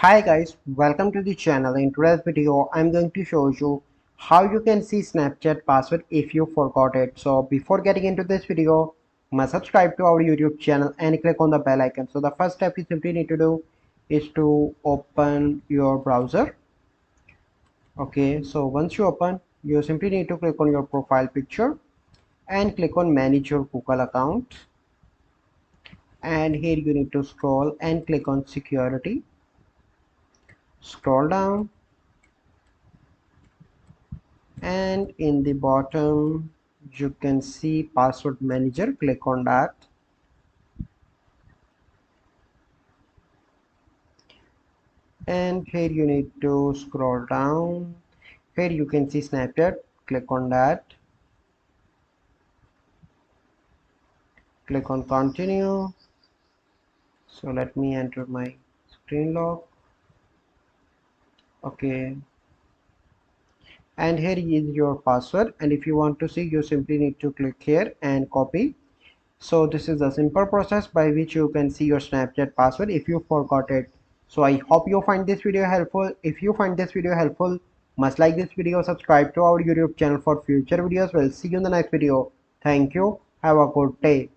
Hi guys, welcome to the channel. In today's video, I'm going to show you how you can see Snapchat password if you forgot it. So before getting into this video, must subscribe to our YouTube channel and click on the bell icon. So the first step you simply need to do is to open your browser. Okay, so once you open, you simply need to click on your profile picture and click on manage your Google account. And here you need to scroll and click on security. Scroll down and in the bottom you can see password manager. Click on that and here you need to scroll down. Here you can see Snapchat. Click on that, click on continue. So let me enter my screen lock. Okay, and here is your password, and if you want to see, you simply need to click here and copy. So this is a simple process by which you can see your Snapchat password if you forgot it. So I hope you find this video helpful. If you find this video helpful, must like this video, subscribe to our YouTube channel for future videos. We'll see you in the next video. Thank you. Have a good day.